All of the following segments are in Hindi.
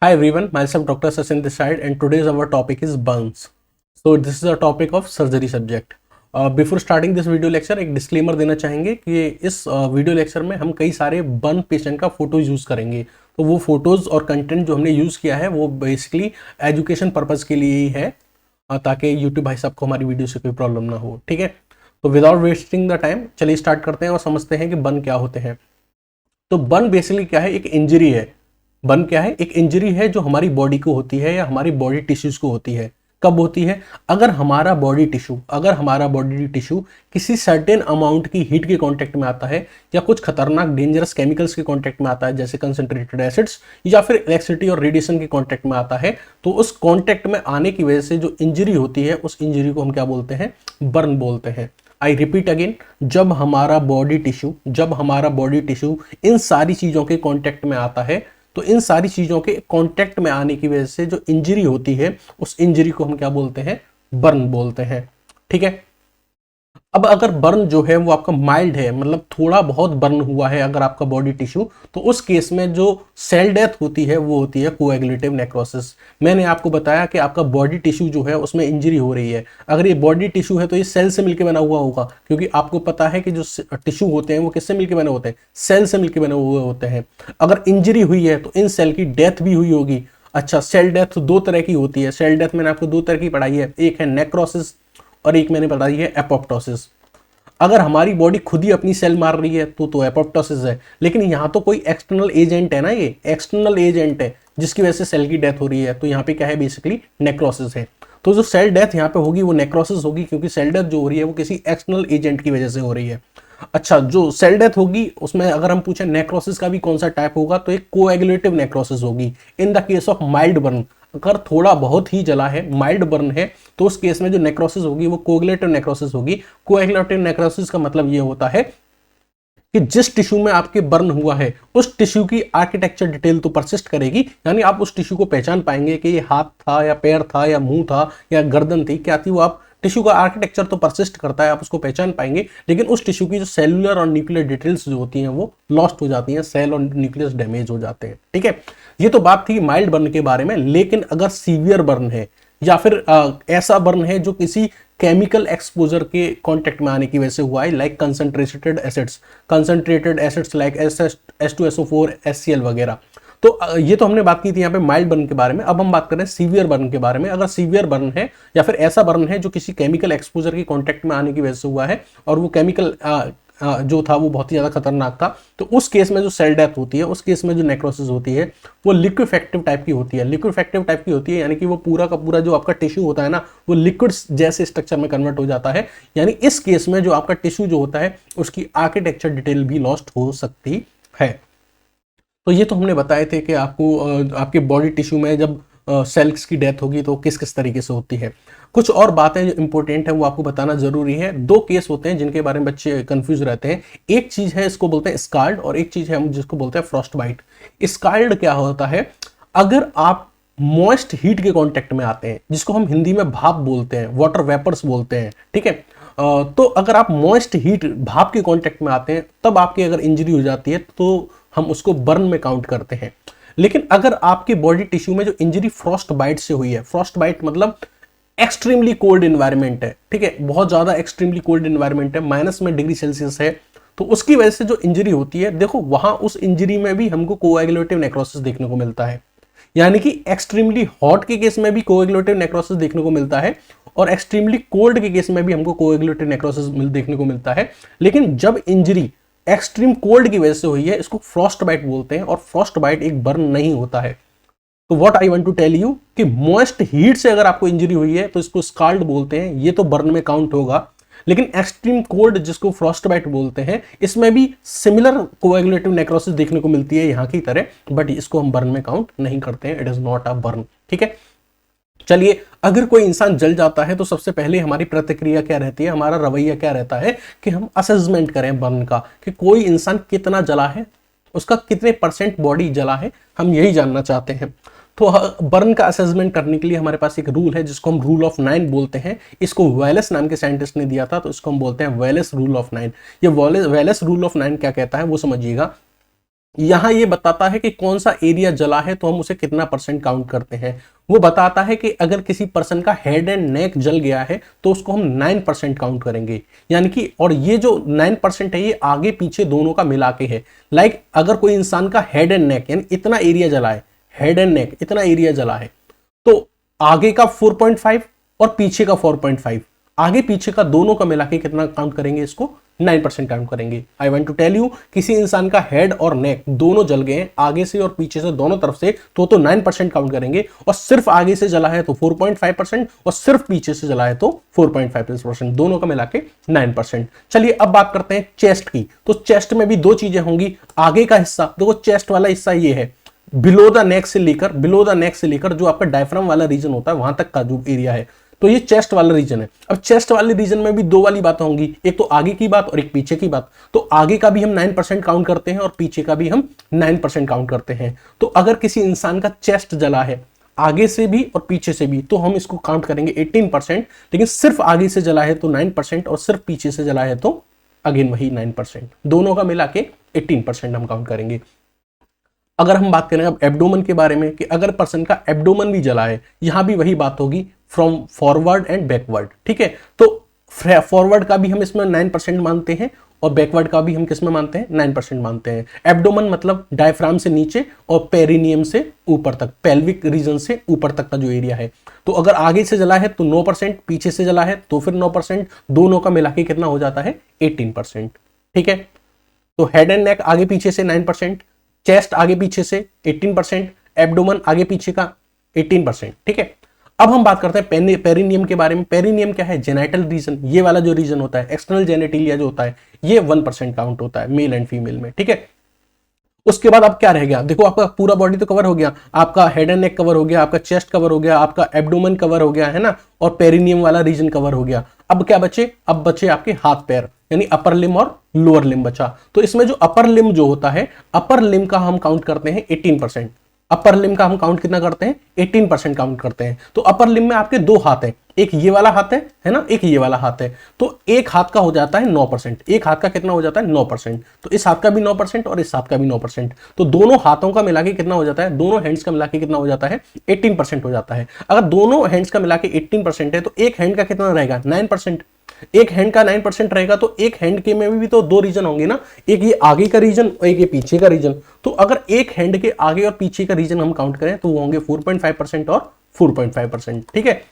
Hi everyone, myself Dr. Sachin this side and today's our topic is burns. So this is a topic of surgery subject. Before starting this video lecture एक डिस्क्लेमर देना चाहेंगे कि इस वीडियो लेक्चर में हम कई सारे बर्न पेशेंट का फोटोज यूज़ करेंगे। तो वो फोटोज और कंटेंट जो हमने यूज़ किया है वो बेसिकली एजुकेशन पर्पज़ के लिए ही है, ताकि यूट्यूब भाई साहब को हमारी वीडियो से कोई प्रॉब्लम ना हो। ठीक है, तो विदाउट वेस्टिंग द टाइम चलिए स्टार्ट करते हैं और समझते हैं कि बर्न क्या होते हैं। तो बर्न बेसिकली क्या है, एक इंजरी है। बर्न क्या है, एक इंजरी है जो हमारी बॉडी को होती है या हमारी बॉडी टिश्यूज को होती है। कब होती है? अगर हमारा बॉडी टिश्यू किसी सर्टेन अमाउंट की हीट के कांटेक्ट में आता है या कुछ खतरनाक डेंजरस केमिकल्स के कांटेक्ट में आता है, जैसे कंसंट्रेटेड एसिड्स या फिर इलेक्ट्रिसिटी और रेडिएशन के कांटेक्ट में आता है, तो उस कांटेक्ट में आने की वजह से जो इंजरी होती है उस इंजरी को हम क्या बोलते हैं? बर्न बोलते हैं। आई रिपीट अगेन, जब हमारा बॉडी टिश्यू इन सारी चीजों के कांटेक्ट में आता है, तो इन सारी चीजों के कांटेक्ट में आने की वजह से जो इंजरी होती है उस इंजरी को हम क्या बोलते हैं? बर्न बोलते हैं। ठीक है, अब अगर बर्न जो है वो आपका माइल्ड है, मतलब थोड़ा बहुत बर्न हुआ है अगर आपका बॉडी टिश्यू, तो उस केस में जो सेल डेथ होती है वो होती है कोएगुलेटिव नेक्रोसिस। मैंने आपको बताया कि आपका बॉडी टिश्यू जो है उसमें इंजरी हो रही है। अगर ये बॉडी टिश्यू है तो ये सेल से मिलकर बना हुआ होगा, क्योंकि आपको पता है कि जो टिश्यू होते हैं वो किससे मिलकर बने होते हैं? सेल से मिलकर बने हुए होते हैं। अगर इंजरी हुई है तो इन सेल की डेथ भी हुई होगी। अच्छा, सेल डेथ दो तरह की होती है। सेल डेथ मैंने आपको दो तरह की पढ़ाई है, एक है नेक्रोसिस और एक मैंने बताई है एपोप्टोसिस। अगर हमारी बॉडी खुद ही अपनी सेल मार रही है तो एपोप्टोसिस है, लेकिन यहाँ तो कोई एक्सटर्नल एजेंट है ना, ये एक्सटर्नल एजेंट है जिसकी वजह से सेल की डेथ हो रही है, तो यहाँ पे क्या है? बेसिकली नेक्रोसिस है। तो जो सेल डेथ यहाँ पे होगी वो नेक्रोसिस होगी, क्योंकि सेल डेथ जो हो रही है वो किसी एक्सटर्नल एजेंट की वजह से हो रही है। अच्छा, जो सेल डेथ होगी उसमें अगर हम पूछे नेक्रोसिस का भी कौन सा टाइप होगा, तो एक कोएगुलेटिव नेक्रोसिस होगी इन the case of mild burn. अगर थोड़ा बहुत ही जला है, माइल्ड बर्न है, तो उस केस में जो नेक्रोसिस होगी वो कोएगुलेटिव नेक्रोसिस होगी। कोएगुलेटिव नेक्रोसिस का मतलब ये होता है कि जिस टिश्यू में आपके बर्न हुआ है उस टिश्यू की आर्किटेक्चर डिटेल तो परसिस्ट करेगी, यानी आप उस टिश्यू को पहचान पाएंगे कि ये हाथ था या पैर था या मुंह था या गर्दन थी, क्या थी, वो आप टिश्यू का आर्किटेक्चर तो परसिस्ट करता है, आप उसको पहचान पाएंगे, लेकिन उस टिश्यू की जो सेलुलर और न्यूक्लियर डिटेल्स जो होती हैं वो लॉस्ट हो जाती हैं, सेल और न्यूक्लियस डैमेज हो जाते हैं। ठीक है, ये तो बात थी माइल्ड बर्न के बारे में। लेकिन अगर सीवियर बर्न है या फिर ऐसा बर्न है जो किसी केमिकल एक्सपोजर के कांटेक्ट में आने की वजह से हुआ है, like concentrated acids like H2SO4 HCl वगैरह, तो ये तो हमने बात की थी यहाँ पे माइल्ड बर्न के बारे में। अब हम बात करें सीवियर बर्न के बारे में। अगर सीवियर बर्न है या फिर ऐसा बर्न है जो किसी केमिकल एक्सपोजर के कांटेक्ट में आने की वजह से हुआ है और वो केमिकल जो था वो बहुत ही ज़्यादा खतरनाक था, तो उस केस में जो सेल डेथ होती है, उस केस में जो नेक्रोसिस होती है वो लिक्विफेक्टिव टाइप की होती है। लिक्विफेक्टिव टाइप की होती है यानी कि वो पूरा का पूरा जो आपका टिश्यू होता है ना, वो लिक्विड जैसे स्ट्रक्चर में कन्वर्ट हो जाता है। यानी इस केस में जो आपका टिश्यू जो होता है उसकी आर्किटेक्चर डिटेल भी लॉस्ट हो सकती है। तो ये तो हमने बताए थे कि आपको आपके बॉडी टिश्यू में जब सेल्स की डेथ होगी तो किस किस तरीके से होती है। कुछ और बातें जो इंपॉर्टेंट है वो आपको बताना जरूरी है। दो केस होते हैं जिनके बारे में बच्चे कंफ्यूज रहते हैं। एक चीज है, इसको बोलते हैं स्कार्ड, और एक चीज है हम जिसको बोलते हैं फ्रॉस्ट बाइट। स्कार्ड क्या होता है? अगर आप मॉइस्ट हीट के कांटेक्ट में आते हैं, जिसको हम हिंदी में भाप बोलते हैं, वाटर वेपर्स बोलते हैं। ठीक है, तो अगर आप मॉइस्ट हीट भाप के कांटेक्ट में आते हैं तब आपकी अगर इंजरी हो जाती है तो हम उसको बर्न में काउंट करते हैं। लेकिन अगर आपके बॉडी टिश्यू में जो इंजरी फ्रॉस्ट बाइट से हुई है, फ्रॉस्ट बाइट मतलब एक्सट्रीमली कोल्ड एनवायरनमेंट है, ठीक है, बहुत ज्यादा एक्सट्रीमली कोल्ड एनवायरनमेंट है, माइनस में डिग्री सेल्सियस है, तो उसकी वजह से जो इंजरी होती है, देखो वहां उस इंजरी में भी हमको कोएगुलेटिव नेक्रोसिस देखने को मिलता है। यानी कि एक्सट्रीमली हॉट के केस में भी कोएगुलेटिव नेक्रोसिस देखने को मिलता है और एक्सट्रीमली कोल्ड के केस में भी हमको कोएगुलेटिव नेक्रोसिस देखने को मिलता है। लेकिन जब इंजरी एक्सट्रीम कोल्ड की वजह से हुई है, इसको फ्रॉस्ट बाइट बोलते हैं, और फ्रॉस्ट बाइट एक बर्न नहीं होता है। तो what I want to tell you कि मॉइस्ट हीट से अगर आपको इंजरी हुई है तो इसको स्काल्ड बोलते हैं, ये तो बर्न में काउंट होगा। लेकिन एक्सट्रीम कोल्ड जिसको फ्रॉस्ट बाइट बोलते हैं, इसमें भी सिमिलर कोएगुलेटिव नेक्रोसिस देखने को मिलती है यहाँ की तरह, बट इसको हम बर्न में काउंट नहीं करते हैं। It is not a burn. ठीक है, चलिए, अगर कोई इंसान जल जाता है तो सबसे पहले हमारी प्रतिक्रिया क्या रहती है, हमारा रवैया क्या रहता है कि हम असेसमेंट करें बर्न का, कि कोई इंसान कितना जला है, उसका कितने % बॉडी जला है, हम यही जानना चाहते हैं। तो बर्न का असेसमेंट करने के लिए हमारे पास एक रूल है जिसको हम रूल ऑफ 9 बोलते हैं। इसको वेलेस नाम के साइंटिस्ट ने दिया था, तो इसको हम बोलते हैं वेलेस रूल ऑफ 9। ये वेलेस रूल ऑफ 9 क्या कहता है वो समझिएगा यहाँ ये बताता है कि कौन सा एरिया जला है तो हम उसे कितना परसेंट काउंट करते हैं। वो बताता है कि अगर किसी पर्सन का हेड एंड नेक जल गया है तो उसको हम 9% काउंट करेंगे, यानी कि, और ये जो 9% है ये आगे पीछे दोनों का मिला के है। लाइक अगर कोई इंसान का हेड एंड नेक यानी इतना एरिया जला है, हेड एंड नेक इतना एरिया जला है, तो आगे का 4.5 और पीछे का 4.5, आगे पीछे का दोनों का मिला के कितना काउंट करेंगे, इसको 9% काउंट करेंगे। I want to tell you, किसी इंसान का हेड और नेक दोनों जल गए हैं, आगे से और पीछे से दोनों तरफ से, तो 9% काउंट करेंगे, और सिर्फ आगे से जला है तो 4.5% और सिर्फ पीछे से जला है तो 4.5%, दोनों का मिला के 9%। चलिए अब बात करते हैं चेस्ट की। तो चेस्ट में भी दो चीजें होंगी। आगे का हिस्सा देखो, चेस्ट वाला हिस्सा ये है, बिलो द नेक से लेकर जो आपका डायफ्राम वाला रीजन होता है वहां तक का जो एरिया है, तो ये चेस्ट वाला रीजन है। अब चेस्ट वाले रीजन में भी दो वाली बातें होंगी, एक तो आगे की बात और एक पीछे की बात। तो आगे का भी हम 9% काउंट करते हैं और पीछे का भी हम 9% काउंट करते हैं। तो अगर किसी इंसान का चेस्ट जला है आगे से भी और पीछे से भी, तो हम इसको काउंट करेंगे 18%, लेकिन सिर्फ आगे से जला है तो 9% और सिर्फ पीछे से जला है तो अगेन वही 9%, दोनों का मिला के 18% हम काउंट करेंगे। अगर हम बात करें अब एब्डोमन के बारे में, कि अगर पर्सन का एब्डोमन भी जला है, यहां भी वही बात होगी, फ्रॉम फॉरवर्ड एंड बैकवर्ड, ठीक है। तो फॉरवर्ड का भी हम इसमें 9% मानते हैं और बैकवर्ड का भी हम किसमें मानते हैं, 9% मानते हैं। एब्डोमन मतलब डायफ्राम से नीचे और पेरिनियम से ऊपर तक, पेल्विक रीजन से ऊपर तक का जो एरिया है। तो अगर आगे से जला है तो 9%, पीछे से जला है तो फिर 9%, दोनों का मिला के कितना हो जाता है, 18%, ठीक है। तो हेड एंड नेक आगे पीछे से 9%, चेस्ट आगे पीछे से 18%, एब्डोमन आगे पीछे का 18%, ठीक है। अब हम बात करते हैं पेरिनियम के बारे में। पेरिनियम क्या है, जेनाइटल रीजन, ये वाला जो रीजन होता है, एक्सटर्नल जेनेटिलिया जो होता है, ये 1% काउंट होता है मेल एंड फीमेल में, ठीक है। उसके बाद अब क्या रह गया, देखो आपका पूरा बॉडी तो कवर हो गया, आपका हेड एंड नेक कवर हो गया, आपका चेस्ट कवर हो गया, आपका एब्डोमन कवर हो गया, है ना, और पेरिनियम वाला रीजन कवर हो गया। अब क्या बचे, अब बचे आपके हाथ पैर, यानी अपर लिम और लोअर लिम बचा। तो इसमें जो अपर लिम जो होता है, अपर लिम का हम काउंट करते हैं 18%। अपर लिम का हम काउंट कितना करते हैं, 18% काउंट करते हैं। तो अपर लिम में आपके दो हाथ हैं, एक ये वाला हाथ है ना, एक ये वाला हाथ है। तो एक हाथ का हो जाता है 9%, एक हाथ का कितना हो जाता है 9%। तो इस हाथ का भी 9% और इस हाथ का भी 9%। तो दोनों हाथों का मिला के कितना हो जाता है, दोनों हैंड्स का मिला के कितना हो जाता है, 18% हो जाता है। अगर दोनों हैंड्स का मिला के 18% है तो एक हैंड का कितना रहेगा, 9%। एक हैंड का 9% रहेगा तो एक हैंड के में भी तो दो रीजन होंगे ना, एक ये आगे का रीजन और एक ये पीछे का रीजन। तो अगर एक हैंड के आगे और पीछे का रीजन हम काउंट करें तो वो होंगे 4.5% और 4.5%, ठीक है।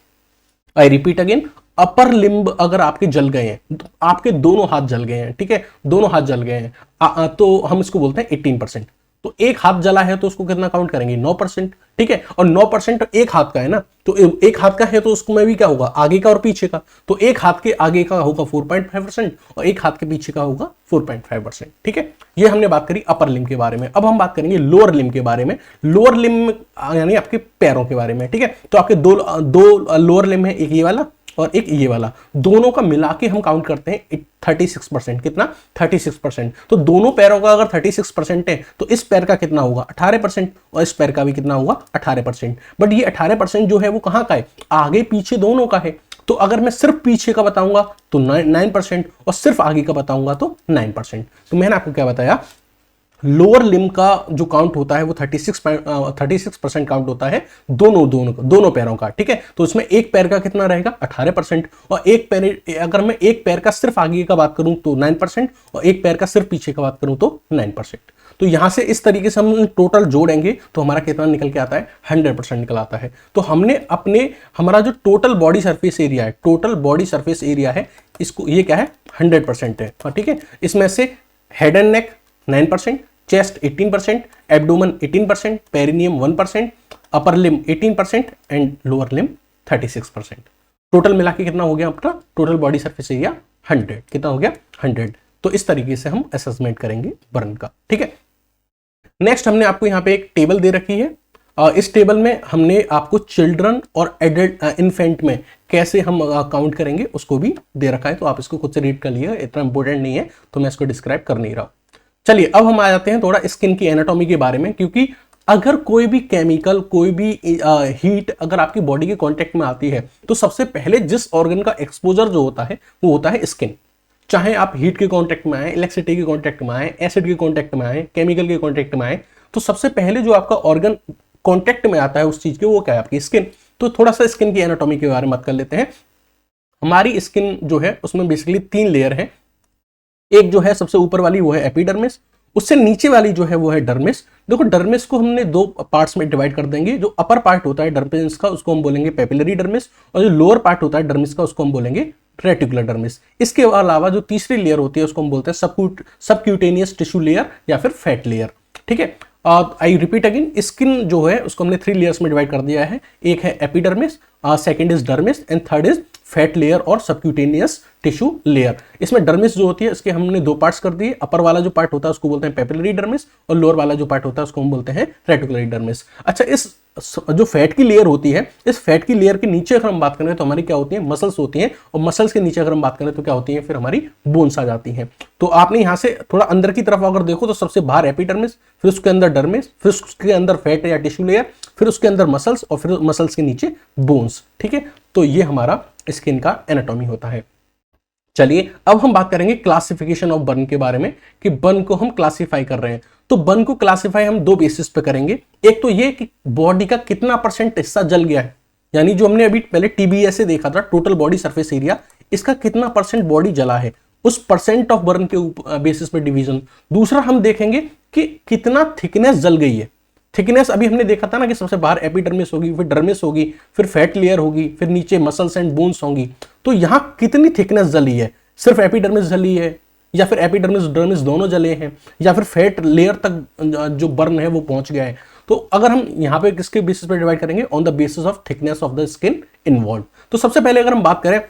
आई रिपीट अगेन, अपर लिम्ब अगर आपके जल गए हैं, तो आपके दोनों हाथ जल गए हैं, ठीक है, दोनों हाथ जल गए हैं, तो हम इसको बोलते हैं 18%। तो एक हाथ जला है तो उसको कितना काउंट करेंगे, 9%, ठीक है। और 9% एक हाथ का है ना, तो एक हाथ का है तो उसको में भी क्या होगा, आगे का और पीछे का। तो एक हाथ के आगे का होगा 4.5% और एक हाथ के पीछे का होगा 4.5%, ठीक है। ये हमने बात करी अपर लिम के बारे में। अब हम बात करेंगे लोअर लिम के बारे में। लोअर लिम यानी आपके पैरों के बारे में, ठीक है। तो आपके दो लोअर लिम है, एक ये वाला और एक ये वाला, दोनों का मिला के हम काउंट करते हैं 36%। कितना, 36%। तो दोनों पैरों का अगर 36% है तो इस पैर का कितना होगा, 18%, और इस पैर का भी कितना होगा, 18%। बट ये 18% जो है वो कहां का है, आगे पीछे दोनों का है। तो अगर मैं सिर्फ पीछे का बताऊंगा तो 9% और सिर्फ आगे का बताऊंगा तो 9%। तो मैंने आपको क्या बताया, लोअर लिम का जो काउंट होता है वो 36% काउंट होता है दोनों पैरों का, ठीक है। तो इसमें एक पैर का कितना रहेगा, 18%, और एक पैर, अगर मैं एक पैर का सिर्फ आगे का बात करूं तो 9% और एक पैर का सिर्फ पीछे का बात करूं तो 9%। तो यहां से इस तरीके से हम टोटल जोड़ेंगे तो हमारा कितना निकल के आता है, 100% निकल आता है। तो हमने हमारा जो टोटल बॉडी सरफेस एरिया है, टोटल बॉडी सरफेस एरिया है, इसको ये क्या है, 100% है, ठीक है। इसमें से head and neck 9%, chest 18%, abdomen 18%, perineum 1%, upper limb 18% and lower limb 36%। Total मिला के कितना हो गया अपना टोटल बॉडी सरफेस एरिया, 100। कितना हो गया, 100। तो इस तरीके से हम असेसमेंट करेंगे बर्न का, ठीक है। नेक्स्ट हमने आपको यहाँ पे एक टेबल दे रखी है। इस टेबल में हमने आपको चिल्ड्रन और एडल्ट इन्फेंट में कैसे हम काउंट करेंगे उसको भी दे रखा है, तो आप इसको खुद से रीड कर लिए, इतना इंपॉर्टेंट नहीं है तो मैं इसको डिस्क्राइब कर नहीं रहा हूं। चलिए अब हम आ जाते हैं थोड़ा स्किन की एनाटॉमी के बारे में, क्योंकि अगर कोई भी केमिकल, कोई भी हीट अगर आपकी बॉडी के कांटेक्ट में आती है तो सबसे पहले जिस ऑर्गन का एक्सपोजर जो होता है वो होता है स्किन। चाहे आप हीट के कांटेक्ट में आए, इलेक्ट्रिसिटी के कांटेक्ट में आए, एसिड के कांटेक्ट में आए, केमिकल के कांटेक्ट में आए, तो सबसे पहले जो आपका ऑर्गन कांटेक्ट में आता है उस चीज के, वो क्या है? आपकी स्किन। तो थोड़ा सा स्किन की एनाटॉमी के बारे में बात कर लेते हैं। हमारी स्किन जो है उसमें बेसिकली 3 लेयर है। एक जो है सबसे ऊपर वाली वो है एपिडर्मिस, उससे नीचे वाली जो है वो है डर्मिस। देखो डर्मिस को हमने 2 पार्ट्स में डिवाइड कर देंगे। जो अपर पार्ट होता है डर्मिस का उसको हम बोलेंगे पेपिलरी डर्मिस, और जो लोअर पार्ट होता है डर्मिस का उसको हम बोलेंगे रेटिकुलर डर्मिस। इसके अलावा जो तीसरी लेयर होती है उसको हम बोलते हैं सबक्यूटेनियस टिश्यू लेयर या फिर फैट लेयर। ठीक है, आई रिपीट अगेन, स्किन जो है उसको हमने 3 लेयर्स में डिवाइड कर दिया है। एक है epidermis, second is dermis and third is fat layer और सबक्यूटेनियस टिश्यू लेयर। इसमें डर्मिस जो होती है इसके हमने 2 पार्ट्स कर दिए। अपर वाला जो पार्ट होता है उसको बोलते हैं पेपिलरी डर्मिस, और लोअर वाला जो पार्ट होता है उसको हम बोलते हैं रेटिकुलर डर्मिस। अच्छा, इस जो फैट की लेयर होती है, इस फैट की लेयर के नीचे अगर हम बात करें तो हमारी क्या होती है? मसल्स होती हैं, और मसल्स के नीचे अगर हम बात करें तो क्या होती है? फिर हमारी बोन्स आ जाती हैं। तो आपने यहां से थोड़ा अंदर की तरफ अगर देखो तो सबसे बाहर एपिडर्मिस, फिर उसके अंदर डर्मिस, फिर उसके अंदर फैट या टिश्यू लेयर, फिर उसके अंदर मसल्स, और फिर मसल्स के नीचे बोन्स। ठीक है, तो ये हमारा स्किन का एनाटॉमी होता है। चलिए अब हम बात करेंगे क्लासिफिकेशन ऑफ बर्न के बारे में, कि बर्न को हम क्लासिफाई कर रहे हैं। तो बर्न को क्लासिफाई हम 2 बेसिस पे करेंगे। एक तो ये कि बॉडी का कितना % हिस्सा जल गया है, यानी जो हमने अभी पहले TBS से देखा था, टोटल बॉडी सरफेस एरिया, इसका कितना % बॉडी जला है, उस % ऑफ बर्न के बेसिस पे डिवीजन। दूसरा हम देखेंगे कि कितना थिकनेस जल गई है। थिकनेस अभी हमने देखा था ना कि सबसे बाहर एपिडर्मिस होगी, फिर डर्मिस होगी, फिर फैट लेयर होगी, फिर नीचे मसल्स एंड बोन्स होंगी। तो यहां कितनी थिकनेस जली है? सिर्फ एपिडर्मिस जली है, या फिर एपिडर्मिस डर्मिस दोनों जले हैं, या फिर फैट लेयर तक जो बर्न है वो पहुंच गया है? तो अगर हम यहां पे किसके बेसिस पे डिवाइड करेंगे? On the basis of thickness of the skin involve. तो सबसे पहले अगर हम बात करें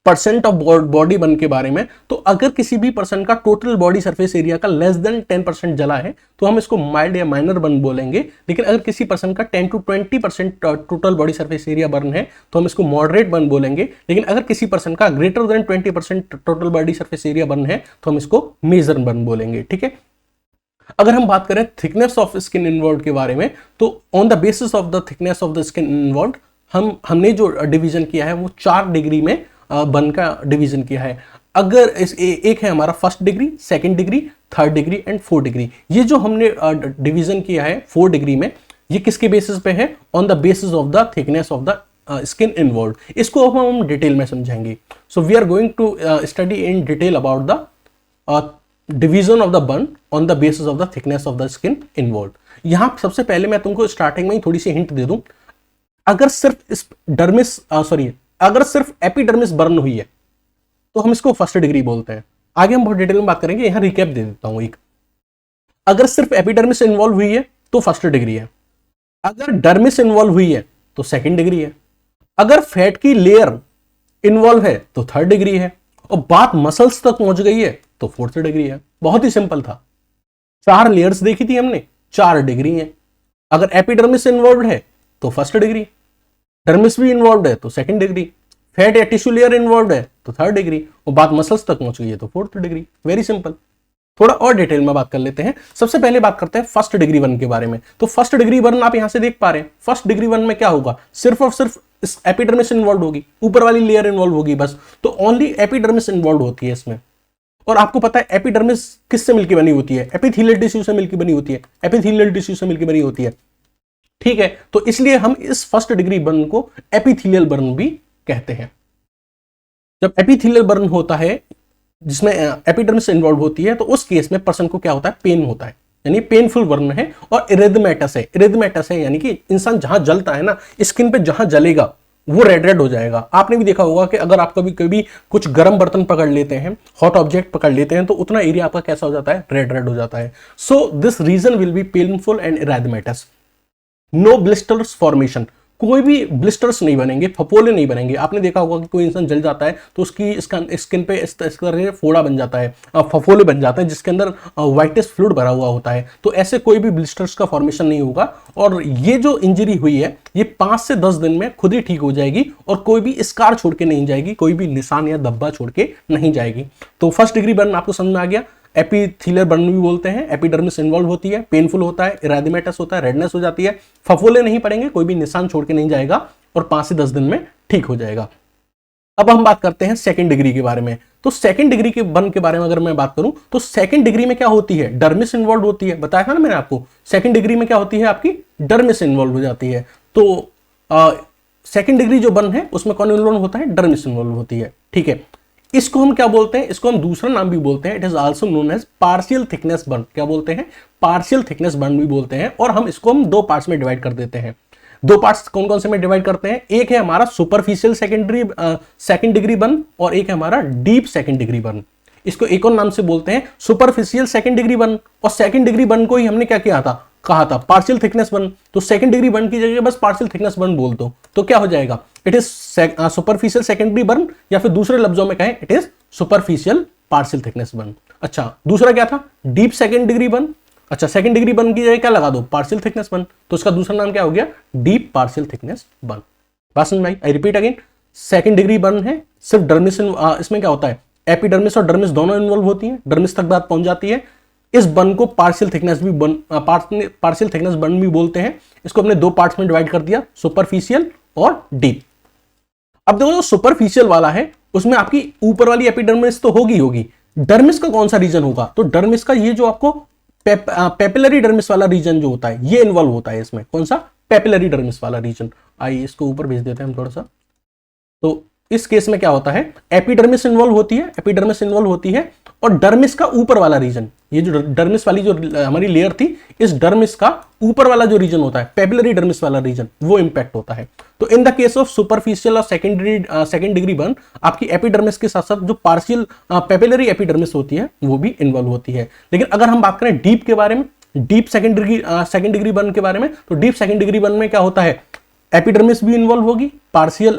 % ऑफ बॉडी बर्न के बारे में, तो अगर किसी भी पर्सन का टोटल बॉडी सरफेस एरिया का लेस देन 10% जला है तो हम इसको माइल्ड या माइनर बर्न बोलेंगे। लेकिन अगर किसी पर्सन का 10 to 20% total body surface area burn है तो हम इसको मॉडरेट बर्न बोलेंगे। लेकिन अगर किसी पर्सन का greater than 20% total body surface area burn है तो हम इसको मेजर बर्न बोलेंगे। ठीक है, अगर हम बात करें थिकनेस ऑफ स्किन इन्वॉल्व के बारे में, तो on the basis of the thickness of the skin involve हमने जो डिवीजन किया है वो 4 डिग्री में बर्न का डिवीजन किया है। अगर एक है हमारा 1st degree, 2nd degree, 3rd degree and 4th degree. ये जो हमने डिवीजन किया है 4 डिग्री में, ये किसके बेसिस पे है? On the basis of the thickness of the skin involve. इसको अब हम डिटेल में समझेंगे। So we are going to study in detail about the division of the burn on the basis of the thickness of the skin involve. यहां सबसे पहले मैं तुमको स्टार्टिंग में ही थोड़ी सी हिंट दे दूं। अगर सिर्फ इस डर्मिस अगर सिर्फ एपिडर्मिस बर्न हुई है तो हम इसको 1st डिग्री बोलते हैं। आगे हम बहुत डिटेल में बात करेंगे, यहां रिकैप दे देता हूं एक। अगर सिर्फ एपिडर्मिस इन्वॉल्व हुई है तो 1st डिग्री है, अगर डर्मिस इन्वॉल्व हुई है तो 2nd डिग्री है, अगर फैट की लेयर इन्वॉल्व है तो 3rd डिग्री है, और बात मसल्स तक पहुंच गई है तो 4th डिग्री है। बहुत ही सिंपल था, 4 लेयर्स देखी थी हमने, 4 डिग्री है। अगर एपिडर्मिस इन्वॉल्व है तो 1st डिग्री, डर्मिस भी इन्वॉल्व है तो 2nd डिग्री, फैट या टिश्यू लेयर इन्वॉल्व है तो 3rd डिग्री, और बात मसल्स तक पहुंच गई है तो 4th डिग्री। Very simple. थोड़ा और डिटेल में बात कर लेते हैं। सबसे पहले बात करते हैं 1st डिग्री बर्न के बारे में। तो 1st डिग्री बर्न आप यहां से देख पा रहे हैं। 1st डिग्री बर्न में क्या होगा? सिर्फ और सिर्फ एपिडर्मिस इन्वॉल्व होगी, ऊपर वाली लेयर इन्वॉल्व होगी बस। तो ओनली एपिडर्मिस इन्वॉल्व होती है इसमें। और आपको पता है एपिडर्मिस किससे मिलकर बनी होती है? एपिथेलियल टिश्यू से मिलकर बनी होती है, एपिथेलियल टिश्यू से मिलकर बनी होती है। ठीक है, तो इसलिए हम इस 1st डिग्री बर्न को एपिथेलियल बर्न भी कहते हैं। जब एपिथेलियल बर्न होता है जिसमें एपिडर्मिस इन्वॉल्व होती है तो उस केस में पर्सन को क्या होता है? पेन होता है, यानी पेनफुल बर्न है। और इरेथमेटस है, इरेथमेटस है यानी कि इंसान जहां जलता है ना, स्किन पे जहां जलेगा वो रेड रेड हो जाएगा। आपने भी देखा होगा कि अगर आप कभी कभी कुछ गर्म बर्तन पकड़ लेते हैं, हॉट ऑब्जेक्ट पकड़ लेते हैं, तो उतना एरिया आपका कैसा हो जाता है? रेड रेड हो जाता है। So this region will be painful and erythematous. No blisters formation, कोई भी ब्लिस्टर्स नहीं बनेंगे, फफोले नहीं बनेंगे। आपने देखा होगा कि कोई इंसान जल जाता है तो उसकी स्किन पे इस तरह से फोड़ा बन जाता है, फफोले बन जाते हैं जिसके अंदर व्हाइटिश फ्लूइड भरा हुआ होता है। तो ऐसे कोई भी ब्लिस्टर्स का फॉर्मेशन नहीं होगा। और ये जो इंजरी हुई है ये 5 से 10 दिन में खुद ही ठीक हो जाएगी और कोई भी स्कार छोड़ के नहीं जाएगी, कोई भी निशान या धब्बा छोड़ के नहीं जाएगी। तो 1st डिग्री बर्न आपको समझ में आ गया। एपिथेलियल बर्न भी बोलते हैं। एपिडर्मिस इन्वॉल्व होती है, पेनफुल होता है, इरेथमेटस होता है, रेडनेस हो जाती है, फफोले नहीं पड़ेंगे, कोई भी निशान छोड़ के नहीं जाएगा और 5 से 10 दिन में ठीक हो जाएगा। अब हम बात करते हैं 2nd डिग्री के बारे में। तो सेकंड डिग्री के बर्न के बारे में अगर मैं बात करूं तो सेकंड डिग्री में क्या होती है, डर्मिस इन्वॉल्व होती है, बताया था ना मैंने आपको, सेकंड डिग्री में क्या होती है आपकी डर्मिस इन्वॉल्व हो जाती है। तो सेकंड डिग्री जो बर्न है उसमें कौन इन्वॉल्व होता है, डर्मिस इन्वॉल्व होती है, ठीक है। इसको हम क्या बोलते हैं, इसको हम दूसरा नाम भी बोलते हैं, it is also known as partial thickness burn. क्या बोलते हैं, पार्शियल थिकनेस बर्न भी बोलते हैं। और हम इसको हम दो पार्ट्स में डिवाइड कर देते हैं। दो पार्ट्स कौन कौन से में डिवाइड करते हैं, एक है हमारा सुपरफिशियल सेकंड डिग्री बर्न और एक है हमारा डीप सेकंड डिग्री बर्न। इसको एक और नाम से बोलते हैं सुपरफिशियल सेकंड डिग्री बर्न। और सेकंड डिग्री बर्न को ही हमने क्या किया था, कहा था पार्शियल थिकनेस बर्न। तो सेकंड डिग्री बर्न की जगह बस पार्शियल थिकनेस बर्न बोल दो तो क्या हो जाएगा, it is superficial secondary burn, या फिर दूसरे लफ्जों में कहें it is superficial partial thickness burn. अच्छा, दूसरा क्या था, डीप सेकंड डिग्री बर्न। अच्छा, सेकंड डिग्री बर्न की जगह क्या लगा दो, पार्शियल थिकनेस बर्न, तो उसका दूसरा नाम क्या हो गया, डीप पार्शियल थिकनेस बर्न। बात समझ में आई? I repeat again, second degree burn है, सिर्फ डर्मिस, इसमें क्या होता है, एपिडर्मिस और डर्मिस दोनों इन्वॉल्व होती है, डर्मिस तक बात पहुंच जाती है। इस बर्न को पार्शियल थिकनेस बर्न भी बोलते हैं। इसको हमने दो पार्ट्स में डिवाइड कर दिया, सुपरफिशियल और डीप। अब देखो जो सुपरफिशियल वाला है उसमें आपकी ऊपर वाली एपिडर्मिस तो होगी, डर्मिस का कौन सा रीजन होगा, तो डर्मिस का ये जो आपको पेपिलरी डर्मिस वाला रीजन जो होता है ये इन्वॉल्व होता है इसमें। कौन सा, पेपिलरी डर्मिस वाला रीजन। आइए इसको ऊपर भेज देते हैं हम थोड़ा सा। तो इस केस में क्या होता है, एपिडर्मिस इन्वॉल्व होती है और डर्मिस का ऊपर वाला रीजन, ये जो डर्मिस वाली जो हमारी लेयर थी, इस डर्मिस का ऊपर वाला जो रीजन होता है, पेपिलरी डर्मिस वाला रीजन, वो इंपैक्ट होता है। तो इन द केस ऑफ सुपरफिशियल और सेकंड डिग्री बर्न, आपकी एपिडर्मिस के साथ साथ जो पार्शियल पेपिलरी एपिडर्मिस होती है वो भी इन्वॉल्व होती है। लेकिन अगर हम बात करें डीप के बारे में, डीप सेकंड डिग्री बर्न के बारे में, तो डीप सेकंड डिग्री बर्न में क्या होता है, एपिडर्मिस भी इन्वॉल्व होगी, पार्शियल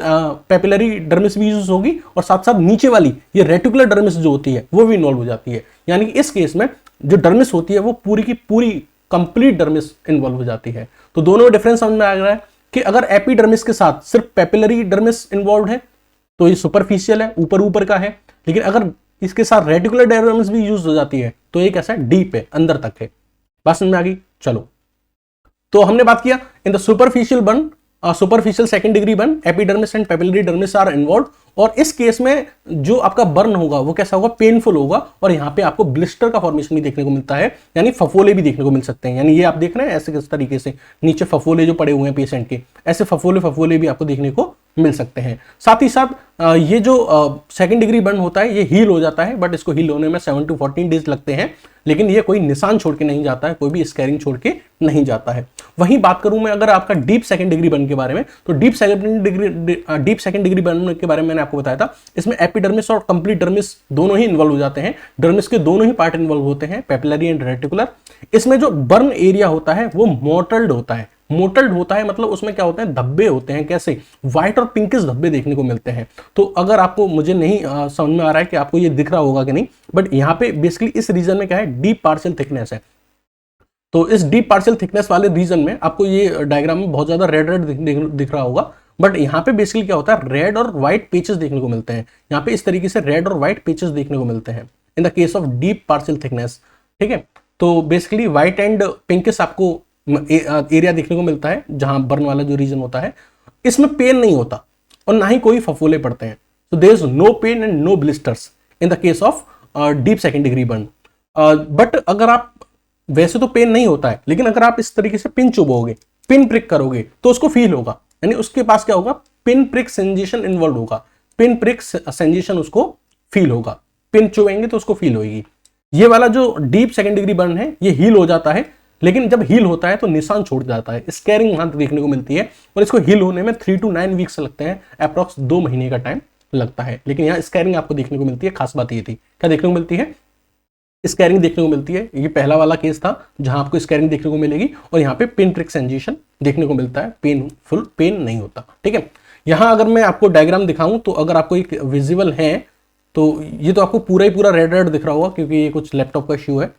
पेपिलरी डर्मिस भी यूज होगी, और साथ साथ नीचे वाली ये रेटिकुलर डर्मिस जो होती है वो भी इन्वॉल्व हो जाती है। यानी कि इस केस में जो डर्मिस होती है वो पूरी की पूरी कंप्लीट डर्मिस इन्वॉल्व हो जाती है। तो दोनों में डिफरेंस समझ में आ रहा है कि अगर एपिडर्मिस के साथ सिर्फ पेपिलरी डर्मिस इन्वॉल्व है तो ये सुपरफिशियल है, ऊपर का है। लेकिन अगर इसके साथ रेटिकुलर डर्मिस भी यूज हो जाती है तो एक ऐसा डीप है, अंदर तक है। बात समझ में आ गई? चलो, तो हमने बात किया in the superficial burn, superficial second degree burn, epidermis and papillary dermis are involve. और इस केस में जो आपका बर्न होगा वो कैसा होगा, पेनफुल होगा, और यहाँ पे आपको ब्लिस्टर का फॉर्मेशन भी देखने को मिलता है, यानी फफोले भी देखने को मिल सकते हैं। यानी ये आप देख रहे हैं ऐसे किस तरीके से नीचे फफोले जो पड़े हुए हैं पेशेंट के, ऐसे फफोले भी आपको देखने को मिल सकते हैं। साथ ही साथ ये जो सेकंड डिग्री बर्न होता है ये हील हो जाता है, बट इसको हील होने में 7 to 14 डेज लगते हैं। लेकिन ये कोई निशान छोड़ के नहीं जाता है, कोई भी स्कैरिंग छोड़ के नहीं जाता है। वहीं बात करूं मैं अगर आपका डीप सेकंड डिग्री बर्न के बारे में, तो डीप सेकंड डिग्री बर्न के बारे में मैंने आपको बताया था, इसमें एपिडर्मिस और कंप्लीट डर्मिस दोनों ही इन्वॉल्व हो जाते हैं। डर्मिस के दोनों ही पार्ट इन्वॉल्व होते हैं, पेपिलरी एंड रेटिकुलर। इसमें जो बर्न एरिया होता है वो मोटल्ड होता है। मोटल्ड होता है मतलब उसमें क्या होते हैं, धब्बे होते हैं, कैसे, व्हाइट और पिंकिश धब्बे देखने को मिलते हैं। तो अगर आपको, मुझे नहीं समझ में आ रहा है कि आपको ये दिख रहा होगा कि नहीं, बट यहाँ पे बेसिकली इस रीजन में क्या है, डीप पार्शियल थिकनेस है। तो इस डीप पार्शियल थिकनेस वाले रीजन में आपको ये डायग्राम में बहुत ज्यादा रेड दिख रहा होगा, बट यहाँ पे बेसिकली क्या होता है, रेड और व्हाइट पेचेस देखने को मिलते हैं। यहाँ पे इस तरीके से रेड और व्हाइट पेचेस देखने को मिलते हैं इन the case of deep partial thickness. ठीक है, तो बेसिकली व्हाइट एंड पिंकिश आपको एरिया देखने को मिलता है जहां बर्न वाला जो रीजन होता है। इसमें पेन नहीं होता और ना ही कोई फफोले पड़ते हैं। तो there is no pain and no blisters in the case of deep second degree burn. But अगर आप, वैसे तो पेन नहीं होता है, लेकिन अगर आप इस तरीके से पिन चुभोगे, पिन प्रिक करोगे तो उसको फील होगा, यानी उसके पास क्या होगा, पिन प्रिक सेंसेशन इन्वॉल्व होगा, पिन प्रिक सेंसेशन उसको फील होगा, पिन चुभेंगे तो उसको फील होगी। ये वाला जो डीप सेकंड डिग्री बर्न है ये हील हो जाता है, लेकिन जब हील होता है तो निशान छोड़ जाता है, स्कैरिंग वहां देखने को मिलती है, और इसको हील होने में 3 to 9 वीक्स लगते हैं, अप्रॉक्स 2 महीने का टाइम लगता है। लेकिन यहाँ स्कैरिंग आपको देखने को मिलती है। खास बात ये थी, क्या देखने को मिलती है, स्कैरिंग देखने को मिलती है। ये पहला वाला केस था जहां आपको स्कैरिंग देखने को मिलेगी, और यहाँ पे पिन प्रिक सेंसेशन देखने को मिलता है, पेनफुल पेन नहीं होता। ठीक है, यहाँ अगर मैं आपको डायग्राम दिखाऊं तो अगर आपको एक विजिबल है तो ये तो आपको पूरा ही पूरा रेड रेड दिख रहा होगा क्योंकि ये कुछ लैपटॉप का इश्यू है।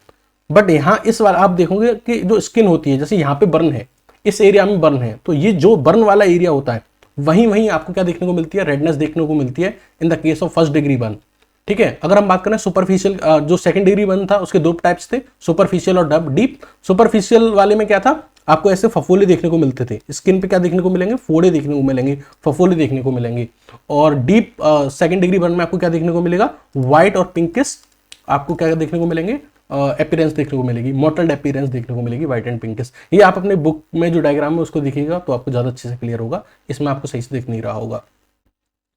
बट यहाँ इस वाला आप देखोगे कि जो स्किन होती है, जैसे यहाँ पे बर्न है, इस एरिया में बर्न है, तो ये जो बर्न वाला एरिया होता है वहीं आपको क्या देखने को मिलती है, रेडनेस देखने को मिलती है इन the case of first degree burn. ठीक है। अगर हम बात करें सुपरफिशियल, जो सेकंड डिग्री बर्न था उसके दो टाइप्स थे, सुपरफिशियल और डीप। सुपरफिशियल वाले में क्या था, आपको ऐसे फफोले देखने को मिलते थे, स्किन पे क्या देखने को मिलेंगे, फोड़े देखने को मिलेंगे, फफोले देखने को मिलेंगे। और डीप सेकंड डिग्री बर्न में आपको क्या देखने को मिलेगा, व्हाइट और पिंकिश आपको क्या देखने को मिलेंगे, अपीयरेंस देखने को मिलेगी, मोटल्ड अपीयरेंस देखने को मिलेगी, व्हाइट एंड पिंकिश। ये आप अपने बुक में जो डायग्राम है उसको देखिएगा तो आपको ज्यादा अच्छे से क्लियर होगा, इसमें आपको सही से दिख नहीं रहा होगा।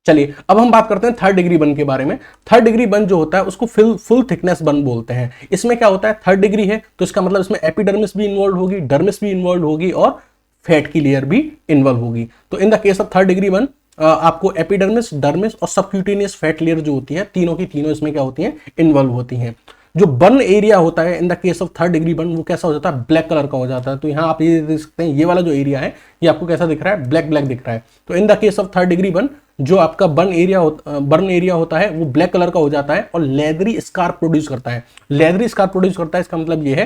चलिए अब हम बात करते हैं थर्ड डिग्री बर्न के बारे में। थर्ड डिग्री बर्न जो होता है उसको फुल थिकनेस बर्न बोलते हैं। इसमें क्या होता है, थर्ड डिग्री है तो इसका मतलब इसमें एपिडर्मिस भी इन्वॉल्व होगी, डर्मिस भी इन्वॉल्व होगी और फैट की लेयर भी इन्वॉल्व होगी। तो इन the case of third degree burn आपको एपिडर्मिस, डर्मिस और सबक्यूटेनियस फैट लेयर जो होती है, तीनों की तीनों इसमें क्या होती हैं, इन्वॉल्व होती हैं। जो बर्न एरिया होता है इन the case of third degree burn वो कैसा हो जाता है, ब्लैक कलर का हो जाता है। तो यहाँ आप ये देख सकते हैं, ये वाला जो एरिया है ये आपको कैसा दिख रहा है, ब्लैक ब्लैक दिख रहा है। तो इन the case of third degree burn जो आपका बर्न एरिया होता है वो ब्लैक कलर का हो जाता है और लेदरी स्कार प्रोड्यूस करता है। लेदरी स्कार प्रोड्यूस करता है, इसका मतलब ये है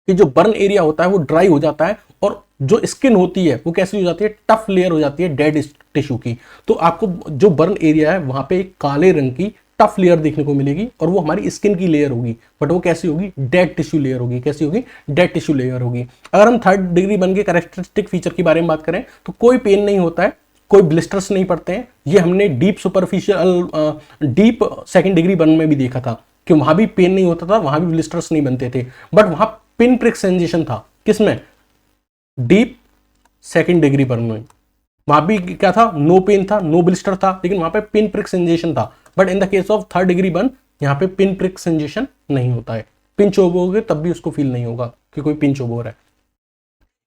कि जो बर्न एरिया होता है वो ड्राई हो जाता है और जो स्किन होती है वो कैसी हो जाती है, टफ लेयर हो जाती है डेड टिश्यू की। तो आपको जो बर्न एरिया है वहां पे एक काले रंग की टफ लेयर देखने को मिलेगी और वो हमारी स्किन की लेयर होगी, बट वो कैसी होगी, डेड टिश्यू लेयर होगी। कैसी होगी, डेड टिश्यू लेयर होगी। अगर हम थर्ड डिग्री बर्न के कैरेक्टरिस्टिक फीचर के बारे में बात करें तो कोई पेन नहीं होता है, कोई ब्लिस्टर्स नहीं पड़ते हैं। ये हमने deep deep second degree burn में भी देखा था कि वहां भी पेन नहीं होता था, वहां भी ब्लिस्टर्स नहीं बनते थे, बट वहां पिन प्रिक सेंसेशन था। किसमें, डीप सेकंड डिग्री बर्न में। वहां भी क्या था, नो पेन था, नो ब्लिस्टर था, लेकिन वहां पे पिन प्रिक सेंसेशन था। But in the case of third degree burn यहाँ पे पिन प्रिक सेंसेशन नहीं होता है। पिन चोबोगे तब भी उसको फील नहीं होगा कि कोई पिन चोब हो रहा है।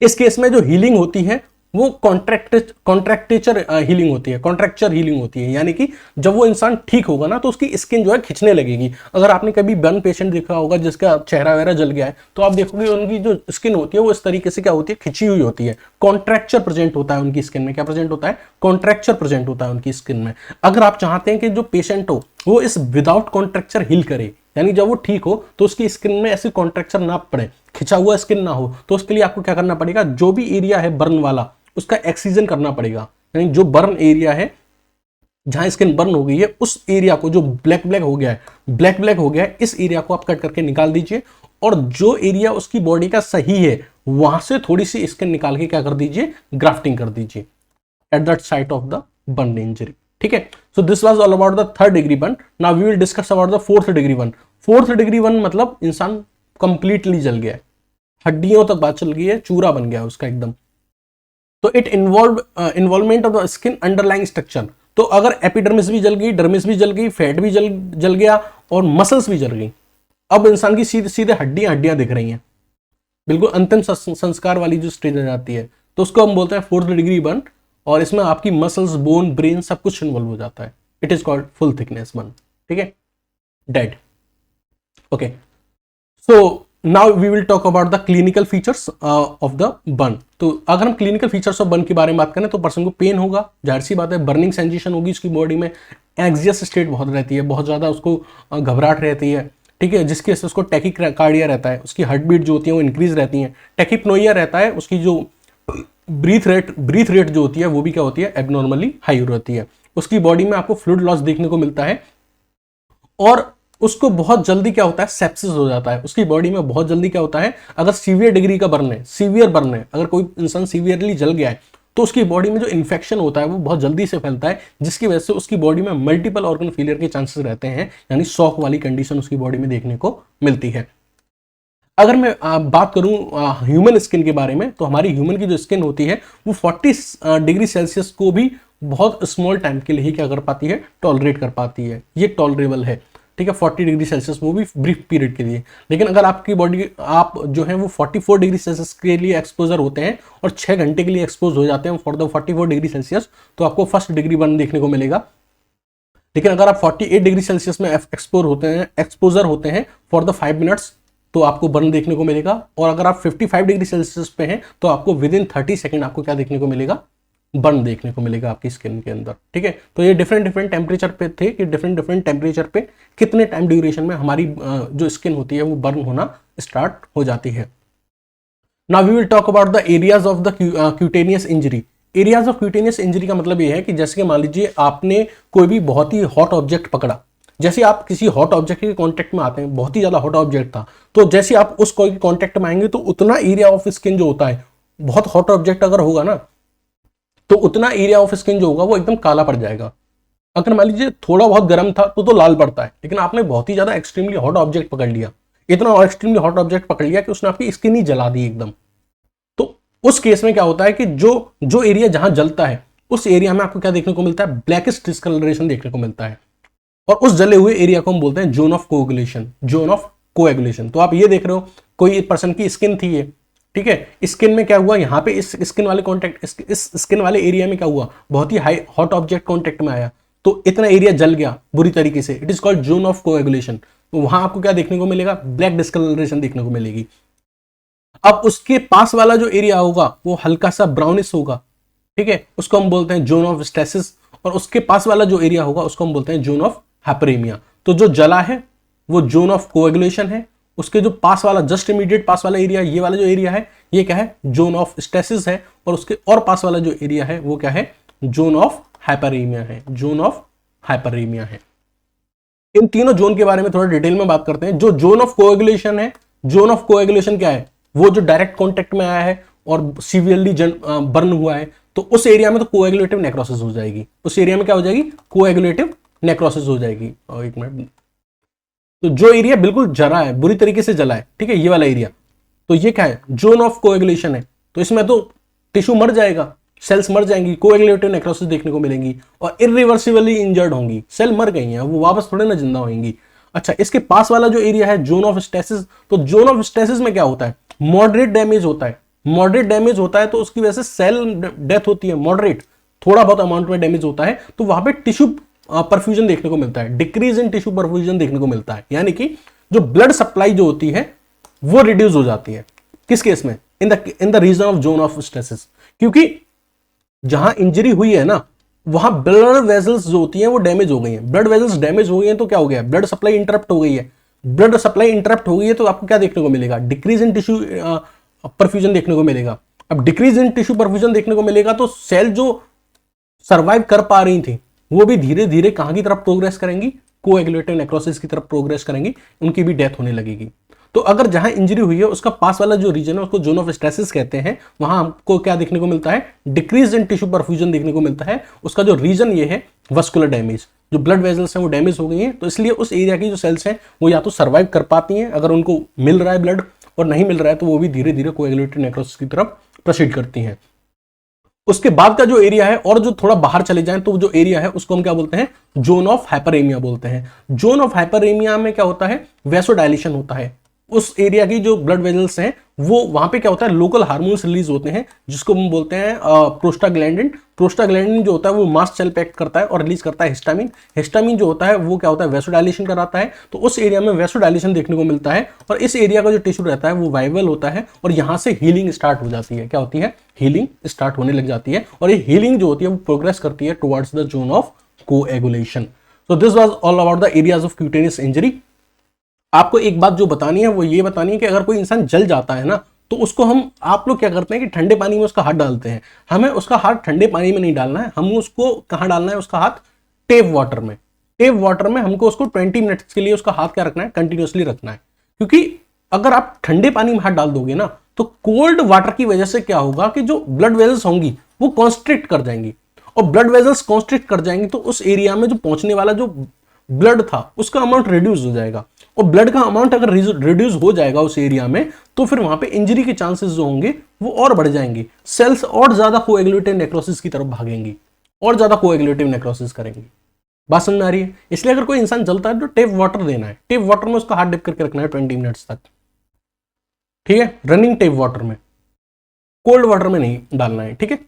इस केस में जो हीलिंग होती है वो कॉन्ट्रैक्टेचर हीलिंग होती है, कॉन्ट्रैक्चर हीलिंग होती है। यानी कि जब वो इंसान ठीक होगा ना तो उसकी स्किन जो है खिंचने लगेगी। अगर आपने कभी बर्न पेशेंट देखा होगा जिसका चेहरा वगैरह जल गया है तो आप देखोगे उनकी जो स्किन होती है वो इस तरीके से क्या होती है, खिंची हुई होती है। कॉन्ट्रैक्चर प्रेजेंट होता है उनकी स्किन में। क्या प्रेजेंट होता है, कॉन्ट्रैक्चर प्रेजेंट होता है उनकी स्किन में। अगर आप चाहते हैं कि जो पेशेंट हो वो इस विदाउट कॉन्ट्रैक्चर हील करे, यानी जब वो ठीक हो तो उसकी स्किन में ऐसी कॉन्ट्रैक्चर ना पड़े, खिंचा हुआ स्किन ना हो, तो उसके लिए आपको क्या करना पड़ेगा, जो भी एरिया है बर्न वाला उसका एक्सीजन करना पड़ेगा। यानी जो बर्न एरिया है जहां स्किन बर्न हो गई है उस एरिया को, जो ब्लैक ब्लैक हो गया है, ब्लैक ब्लैक हो गया है, इस एरिया को आप कट करके निकाल दीजिए और जो एरिया उसकी बॉडी का सही है वहां से थोड़ी सी स्किन निकाल के क्या कर दीजिए, ग्राफ्टिंग कर दीजिए at that site of the burn injury. ठीक है, so this was all about the third degree burn. Now we will discuss about the fourth degree burn. Fourth degree burn मतलब इंसान कंप्लीटली जल गया है, हड्डियों तक बात चल गई है, चूरा बन गया उसका एकदम। तो it involvement of the skin underlying structure. तो अगर एपिडर्मिस भी जल गई, डर्मिस भी जल गई, फैट भी जल गया और मसल्स भी जल गई, अब इंसान की सीधे सीधे हड्डियां दिख रही हैं, बिल्कुल अंतिम संस्कार वाली जो स्टेज आ जाती है, तो उसको हम बोलते हैं फोर्थ डिग्री बर्न। और इसमें आपकी मसल्स, बोन, ब्रेन सब कुछ इन्वॉल्व हो जाता है। It is called full thickness burn. ठीक है, dead. Okay, so now we will talk about the clinical features of the burn. तो अगर हम क्लिनिकल फीचर्स ऑफ बर्न के बारे में बात करें तो पर्सन को पेन होगा, जाहिर सी बात है, बर्निंग सेंसेशन होगी उसकी बॉडी में, एंग्जियस स्टेट बहुत रहती है, बहुत ज्यादा उसको घबराहट रहती है। ठीक है, जिसकी वजह से उसको टैकीकार्डिया रहता है, उसकी हार्ट बीट जो होती है वो इंक्रीज रहती है, टैकीप्नोइया रहता है, उसकी जो ब्रीथ रेट जो होती है वो भी क्या होती है, एबनॉर्मली हाई रहती है। उसकी बॉडी में आपको फ्लूइड लॉस देखने को मिलता है और उसको बहुत जल्दी क्या होता है, सेप्सिस हो जाता है। उसकी बॉडी में बहुत जल्दी क्या होता है, अगर सीवियर डिग्री का बर्न है, सीवियर बर्न है, अगर कोई इंसान सीवियरली जल गया है तो उसकी बॉडी में जो इन्फेक्शन होता है वो बहुत जल्दी से फैलता है, जिसकी वजह से उसकी बॉडी में मल्टीपल ऑर्गन फेलियर के चांसेस रहते हैं, यानी शॉक वाली कंडीशन उसकी बॉडी में देखने को मिलती है। अगर मैं बात करूं ह्यूमन स्किन के बारे में, तो हमारी ह्यूमन की जो स्किन होती है वो 40 डिग्री सेल्सियस को भी बहुत स्मॉल टाइम के लिए ही क्या कर पाती है, टॉलरेट कर पाती है। ये टॉलरेबल है। ठीक है, 40 डिग्री सेल्सियस, वो भी ब्रीफ पीरियड के लिए। लेकिन अगर आपकी बॉडी, आप जो है वो 44 डिग्री सेल्सियस के लिए एक्सपोजर होते हैं और 6 घंटे के लिए एक्सपोज हो जाते हैं फॉर द 44 डिग्री सेल्सियस, तो आपको फर्स्ट डिग्री बर्न देखने को मिलेगा। लेकिन अगर आप 48 डिग्री सेल्सियस में एक्सपोजर होते हैं फॉर द 5 मिनट्स तो आपको बर्न देखने को मिलेगा। और अगर आप 55 डिग्री सेल्सियस पे हैं तो आपको विद इन 30 सेकेंड आपको क्या देखने को मिलेगा, बर्न देखने को मिलेगा आपकी स्किन के अंदर। ठीक है, तो ये डिफरेंट टेम्परेचर पे थे कि डिफरेंट टेम्परेचर पे कितने टाइम ड्यूरेशन में हमारी जो स्किन होती है वो बर्न होना स्टार्ट हो जाती है। Now we will talk about the areas of the cutaneous injury. Areas of cutaneous injury का मतलब ये है कि जैसे कि मान लीजिए आपने कोई भी बहुत ही हॉट ऑब्जेक्ट पकड़ा, जैसे आप किसी हॉट ऑब्जेक्ट के कांटेक्ट में आते हैं, बहुत ही ज्यादा हॉट ऑब्जेक्ट था, तो जैसे आप उस कोई कांटेक्ट में आएंगे तो उतना एरिया ऑफ स्किन जो होता है, बहुत हॉट ऑब्जेक्ट अगर होगा ना तो उतना एरिया ऑफ स्किन जो होगा वो एकदम काला पड़ जाएगा। अगर मान लीजिए थोड़ा बहुत गर्म था तो लाल पड़ता है, लेकिन आपने बहुत ही ज्यादा एक्सट्रीमली हॉट ऑब्जेक्ट पकड़ लिया, इतना एक्सट्रीमली हॉट ऑब्जेक्ट पकड़ लिया कि उसने आपकी स्किन ही जला दी एकदम। तो उस केस में क्या होता है कि जो जो एरिया जहां जलता है उस एरिया में आपको क्या देखने को मिलता है, ब्लैकिश डिस्कलरेशन देखने को मिलता है, और उस जले हुए एरिया को हम बोलते हैं zone of coagulation, zone of coagulation. तो आप ये देख रहे हो कोई पर्सन की स्किन थी ये, ठीक है, स्किन में क्या हुआ, यहाँ पे इस स्किन वाले कॉन्टेक्ट, इस स्किन वाले एरिया में क्या हुआ, बहुत ही हाई हॉट ऑब्जेक्ट कॉन्टेक्ट में आया तो इतना एरिया जल गया बुरी तरीके से, it is called zone of coagulation. तो वहां आपको क्या देखने को मिलेगा, ब्लैक डिस्कलरेशन देखने को मिलेगी। अब उसके पास वाला जो एरिया होगा वो हल्का सा ब्राउनिश होगा, ठीक है, उसको हम बोलते हैं जोन ऑफ स्टेसिस, और उसके पास वाला जो एरिया होगा उसको हम बोलते हैं जोन ऑफ हाइपरेमिया। तो जो जला है वो जोन ऑफ कोएगुलेशन है, उसके जो पास वाला, जस्ट इमीडिएट पास वाला एरिया, ये वाला जो एरिया है ये क्या है, जोन ऑफ स्टेसिस है, और उसके और पास वाला जो एरिया है वो क्या है, जोन ऑफ हाइपरेमिया है, जोन ऑफ हाइपरेमिया है। इन तीनों जोन के बारे में थोड़ा डिटेल में बात करते हैं। जो जोन ऑफ कोएगुलेशन है, जोन ऑफ कोएगुलेशन क्या है, वो जो डायरेक्ट कॉन्टेक्ट में आया है और सीवियरली बर्न हुआ है तो उस एरिया में तो कोएगुलेटिव नेक्रोसिस हो जाएगी, उस एरिया में क्या हो जाएगी, कोएगुलेटिव नेक्रोसिस हो जाएगी। और एक मिनट, तो जो एरिया बिल्कुल जला है, बुरी तरीके से जला है, ठीक है, ये वाला एरिया, तो ये क्या है, जोन ऑफ कोएगुलेशन है, तो इसमें तो टिश्यू मर जाएगा, सेल्स मर जाएंगी, कोएगुलेटिव नेक्रोसिस देखने को मिलेंगी और इरिवर्सिबली इंजर्ड होंगी, सेल मर गई हैं, वो वापस थोड़े ना जिंदा होंगी। अच्छा, इसके पास वाला जो एरिया है जोन ऑफ स्टेसिस, तो जोन ऑफ स्टेसिस में क्या होता है, मॉडरेट डैमेज होता है, मॉडरेट डैमेज होता है तो उसकी वजह से सेल डेथ होती है, मॉडरेट, थोड़ा बहुत अमाउंट में डैमेज होता है, तो वहां पे टिश्यू परफ्यूजन देखने को मिलता है, डिक्रीज इन टिश्यू परफ्यूजन देखने को मिलता है, यानी कि जो ब्लड सप्लाई जो होती है वो रिड्यूस हो जाती है। किस केस में, in the region of zone of stasis, क्योंकि जहां इंजरी हुई है ना वहां ब्लड वेजल्स जो होती हैं वो डैमेज हो गई हैं, ब्लड वेजल्स डैमेज हो गई हैं तो क्या हो गया, ब्लड सप्लाई इंटरप्ट हो गई है, ब्लड सप्लाई इंटरप्ट हो गई है तो आपको क्या देखने को मिलेगा, डिक्रीज इन टिश्यू परफ्यूजन देखने को मिलेगा। अब डिक्रीज इन टिश्यू परफ्यूजन देखने को मिलेगा तो सेल जो सर्वाइव कर पा रही थी वो भी धीरे धीरे कहां की तरफ प्रोग्रेस करेंगी, कोएगुलेटिव नेक्रोसिस की तरफ प्रोग्रेस करेंगी, उनकी भी डेथ होने लगेगी। तो अगर जहां इंजरी हुई है उसका पास वाला जो रीजन है उसको जोन ऑफ स्टेसिस कहते हैं, वहां हमको क्या देखने को मिलता है, डिक्रीज इन टिश्यू परफ्यूजन देखने को मिलता है। उसका जो रीजन ये है वस्कुलर डैमेज, जो ब्लड वेजल्स हैं वो डैमेज हो गई हैं, तो इसलिए उस एरिया की जो सेल्स हैं वो या तो सर्वाइव कर पाती हैं अगर उनको मिल रहा है ब्लड, और नहीं मिल रहा है तो वो भी धीरे धीरे कोएगुलेटिव नेक्रोसिस की तरफ प्रोसीड करती हैं। उसके बाद का जो एरिया है और जो थोड़ा बाहर चले जाएं तो जो एरिया है उसको हम क्या बोलते हैं, जोन ऑफ हाइपरेमिया बोलते हैं। जोन ऑफ हाइपरेमिया में क्या होता है, वैसोडाइलेशन होता है, उस एरिया की जो ब्लड वेजल्स हैं वो वहां पे क्या होता है, लोकल हार्मोन्स रिलीज होते हैं जिसको हम बोलते हैं प्रोस्टाग्लैंडिन। प्रोस्टाग्लैंडिन जो होता है वो मास्ट सेल पे एक्ट करता है और रिलीज करता है हिस्टामिन। हिस्टामिन जो होता है वो क्या होता है, वैसोडाइलेशन कराता है, तो उस एरिया में वैसोडाइलेशन देखने को मिलता है और इस एरिया का जो टिश्यू रहता है वो वाइबल होता है और यहां से हीलिंग स्टार्ट हो जाती है। क्या होती है, हीलिंग स्टार्ट होने लग जाती है और ये हीलिंग जो होती है वो प्रोग्रेस करती है towards the zone of coagulation. So this was all about the areas of cutaneous injury. आपको एक बात जो बतानी है वो ये बतानी है कि अगर कोई इंसान जल जाता है ना तो उसको हम, आप लोग क्या करते हैं कि ठंडे पानी में उसका हाथ डालते हैं, हमें उसका हाथ ठंडे पानी में नहीं डालना है, हम उसको कहाँ डालना है, उसका हाथ टेप वाटर में। टेप वाटर में हमको उसको 20 मिनट्स के लिए उसका हाथ क्या रखना है, कंटिन्यूसली रखना है, क्योंकि अगर आप ठंडे पानी में हाथ डाल दोगे ना तो कोल्ड वाटर की वजह से क्या होगा कि जो ब्लड वेजल्स होंगी वो कॉन्स्ट्रिक्ट कर जाएंगी और ब्लड वेजल्स कॉन्स्ट्रिक्ट कर जाएंगी तो उस एरिया में जो पहुंचने वाला जो ब्लड था उसका अमाउंट रिड्यूस हो जाएगा और ब्लड का अमाउंट अगर रिड्यूस हो जाएगा उस एरिया में तो फिर वहां पे इंजरी के चांसेस जो होंगे वो और बढ़ जाएंगे, सेल्स और ज्यादा कोएगुलेटिव नेक्रोसिस की तरफ भागेंगी और ज्यादा कोएगुलेटिव नेक्रोसिस करेंगी। बात समझ में आ रही है? इसलिए अगर कोई इंसान जलता है तो टेप वाटर देना है, टेप वाटर में उसका हाथ डिप करके रखना है 20 मिनट्स तक, ठीक है, रनिंग टेप वाटर में, कोल्ड वाटर में नहीं डालना है, ठीक है।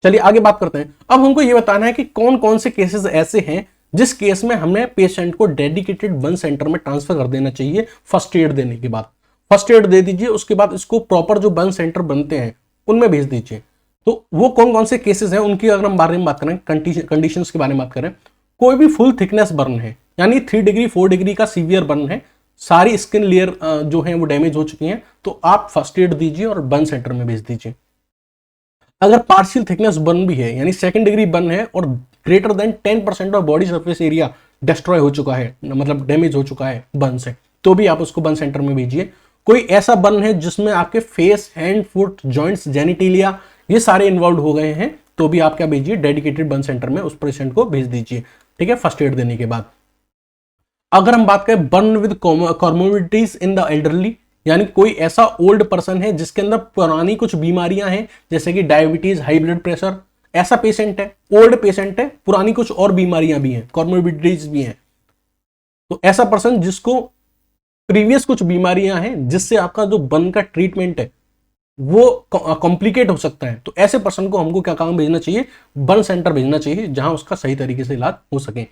चलिए आगे बात करते हैं। अब हमको ये बताना है कि कौन कौन से केसेस ऐसे हैं जिस केस में हमें पेशेंट को डेडिकेटेड बर्न सेंटर में ट्रांसफर कर देना चाहिए फर्स्ट एड देने के बाद। फर्स्ट एड दे दीजिए, उसके बाद इसको प्रॉपर जो बर्न सेंटर बनते हैं उनमें भेज दीजिए। तो वो कौन कौन से केसेस हैं उनकी अगर हम बारे में बात करें, कंडीशंस के बारे में बात करें, कोई भी फुल थिकनेस बर्न है यानी 3 डिग्री 4 डिग्री का सीवियर बर्न है, सारी स्किन लेयर जो है वो डैमेज हो चुकी हैं, तो आप फर्स्ट एड दीजिए और बर्न सेंटर में भेज दीजिए। अगर पार्शियल थिकनेस बर्न भी है यानी 2nd डिग्री बर्न है और greater than 10% of body surface area destroy हो चुका है, मतलब डैमेज हो चुका है बर्न से, तो भी आप उसको बर्न सेंटर में भेजिए। कोई ऐसा बर्न है जिसमें आपके face, hand, foot, joints, genitalia ये सारे इन्वॉल्व हो गए हैं, तो भी आप क्या भेजिए, डेडिकेटेड बर्न सेंटर में उस पेशेंट को भेज दीजिए, ठीक है, फर्स्ट एड देने के बाद। अगर हम बात करें burn with comorbidities in the elderly, यानी कोई ऐसा ओल्ड पर्सन है जिसके अंदर पुरानी कुछ बीमारियां हैं, जैसे कि डायबिटीज, हाई ब्लड प्रेशर, ऐसा पेशेंट है, ओल्ड पेशेंट है, पुरानी कुछ और बीमारियां भी हैं, कॉर्मोबिडिटीज भी हैं, तो ऐसा पर्सन जिसको प्रीवियस कुछ बीमारियां हैं जिससे आपका जो बर्न का ट्रीटमेंट है वो कॉम्प्लिकेट हो सकता है, तो ऐसे पर्सन को हमको क्या काम भेजना चाहिए, बर्न सेंटर भेजना चाहिए, जहां उसका सही तरीके से इलाज हो सके।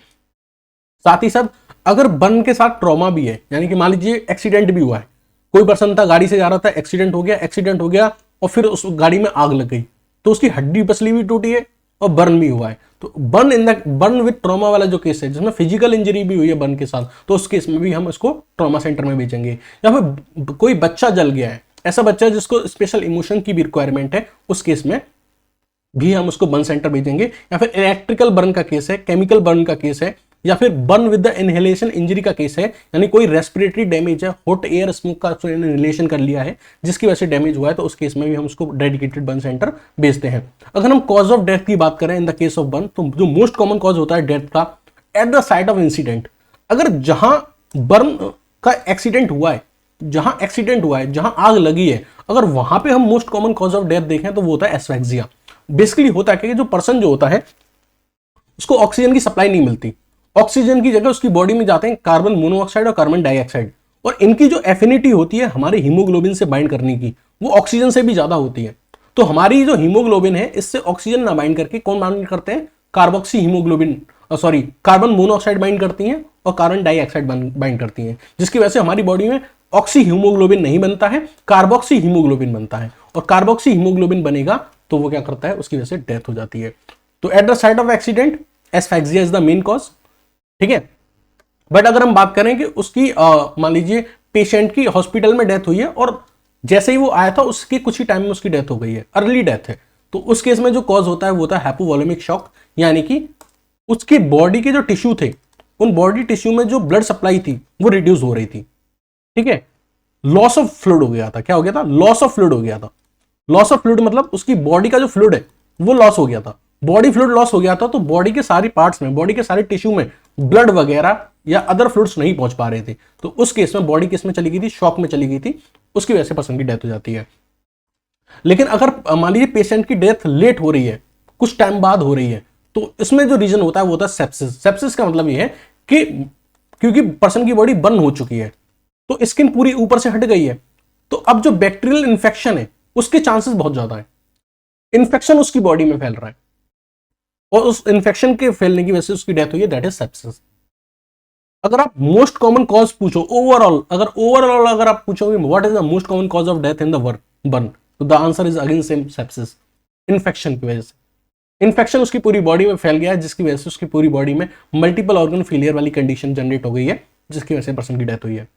साथ ही साथ अगर बर्न के साथ ट्रॉमा भी है, यानी कि मान लीजिए एक्सीडेंट भी हुआ है, कोई पर्सन था गाड़ी से जा रहा था, एक्सीडेंट हो गया और फिर उस गाड़ी में आग लग गई, तो उसकी हड्डी पसली भी टूटी है और बर्न भी हुआ है, तो बर्न विद ट्रॉमा वाला जो केस है जिसमें फिजिकल इंजरी भी हुई है बर्न के साथ, तो उस केस में भी हम इसको ट्रॉमा सेंटर में भेजेंगे। या फिर कोई बच्चा जल गया है, ऐसा बच्चा जिसको स्पेशल इमोशन की भी रिक्वायरमेंट है, उस केस में भी हम उसको बर्न सेंटर भेजेंगे। या फिर इलेक्ट्रिकल बर्न का केस है, केमिकल बर्न का केस है, या फिर burn with the inhalation injury का केस है, यानी कोई रेस्पिरेटरी डैमेज है, हॉट एयर स्मोक का इनहेलेशन कर लिया है जिसकी वजह से डैमेज हुआ है, तो उस केस में भी हम उसको डेडिकेटेड बर्न सेंटर भेजते हैं। अगर हम कॉज ऑफ डेथ की बात करें इन द केस ऑफ बर्न, तो जो मोस्ट कॉमन कॉज होता है डेथ का at the site of incident, अगर जहां बर्न का एक्सीडेंट हुआ है, जहां आग लगी है, अगर वहां पे हम most common cause of death देखें तो वो होता है एस्फेक्सिया। बेसिकली होता है कि जो पर्सन जो होता है उसको ऑक्सीजन की सप्लाई नहीं मिलती, ऑक्सीजन की जगह उसकी बॉडी में जाते हैं कार्बन मोनोऑक्साइड और कार्बन डाइऑक्साइड, और इनकी जो एफिनिटी होती है हमारे हीमोग्लोबिन से बाइंड करने की, वो ऑक्सीजन से भी ज्यादा होती है। तो हमारी जो हीमोग्लोबिन है इससे ऑक्सीजन ना बाइंड करके कौन बाइंड करते हैं, carboxy haemoglobin carbon monoxide bind करती हैं और कार्बन डाइऑक्साइड बाइंड करती हैं, जिसकी वजह से हमारी बॉडी में ऑक्सी हीमोग्लोबिन नहीं बनता है, कार्बोक्सी हीमोग्लोबिन बनता है, और कार्बोक्सी हीमोग्लोबिन बनेगा तो वो क्या करता है, उसकी वजह से डेथ हो जाती है। तो at the site of accident asphyxia is the main cause, ठीक है। बट अगर हम बात करें कि उसकी मान लीजिए पेशेंट की हॉस्पिटल में डेथ हुई है और जैसे ही वो आया था उसके कुछ ही टाइम में उसकी डेथ हो गई है, अर्ली डेथ है, तो उस केस में जो कॉज होता है वो होता है हाइपोवॉलेमिक शॉक, यानी कि उसकी बॉडी के जो टिश्यू थे, उन बॉडी टिश्यू में जो ब्लड सप्लाई थी वो रिड्यूस हो रही थी, ठीक है, लॉस ऑफ फ्लूइड हो गया था। क्या हो गया था, लॉस ऑफ फ्लूइड हो गया था। लॉस ऑफ फ्लूइड मतलब उसकी बॉडी का जो फ्लूइड है वो लॉस हो गया था, बॉडी फ्लूइड लॉस हो गया था, तो बॉडी के सारी पार्ट्स में, बॉडी के सारे टिश्यू में ब्लड वगैरह या अदर फ्लूइड्स नहीं पहुंच पा रहे थे, तो उस केस में बॉडी किस में चली गई थी, शॉक में चली गई थी, उसकी वजह से पर्सन की डेथ हो जाती है। लेकिन अगर मान लीजिए पेशेंट की डेथ लेट हो रही है, कुछ टाइम बाद हो रही है, तो इसमें जो रीजन होता है वो होता है सेप्सिस। सेप्सिस का मतलब ये है कि क्योंकि पर्सन की बॉडी बर्न हो चुकी है तो स्किन पूरी ऊपर से हट गई है, तो अब जो बैक्टीरियल इंफेक्शन है उसके चांसेस बहुत ज्यादा है, इंफेक्शन उसकी बॉडी में फैल रहा है और उस इंफेक्शन के फैलने की वजह से उसकी डेथ हुई है, दैट इज सेप्सिस। अगर आप मोस्ट कॉमन कॉज पूछो ओवरऑल अगर आप पूछोगे what is the most common cause of death in the burn, तो the answer is again same, sepsis, infection की वजह से। इन्फेक्शन उसकी पूरी बॉडी में फैल गया है जिसकी वजह से उसकी पूरी बॉडी में मल्टीपल ऑर्गन फेलियर वाली कंडीशन जनरेट हो गई है, जिसकी वजह से पर्सन की डेथ हुई है।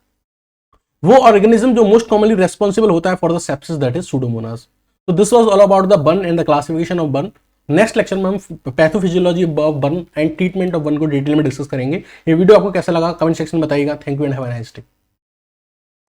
वो ऑर्गेनिज्म जो मोस्ट कॉमनली रेस्पॉन्सिबल होता है for the sepsis, that is pseudomonas. तो this was all about the burn and the classification of burn. Next lecture में हम pathophysiology of burn and treatment of burn को डिटेल में डिस्कस करेंगे। ये वीडियो आपको कैसा लगा कमेंट सेक्शन में बताइएगा। Thank you and have a nice day.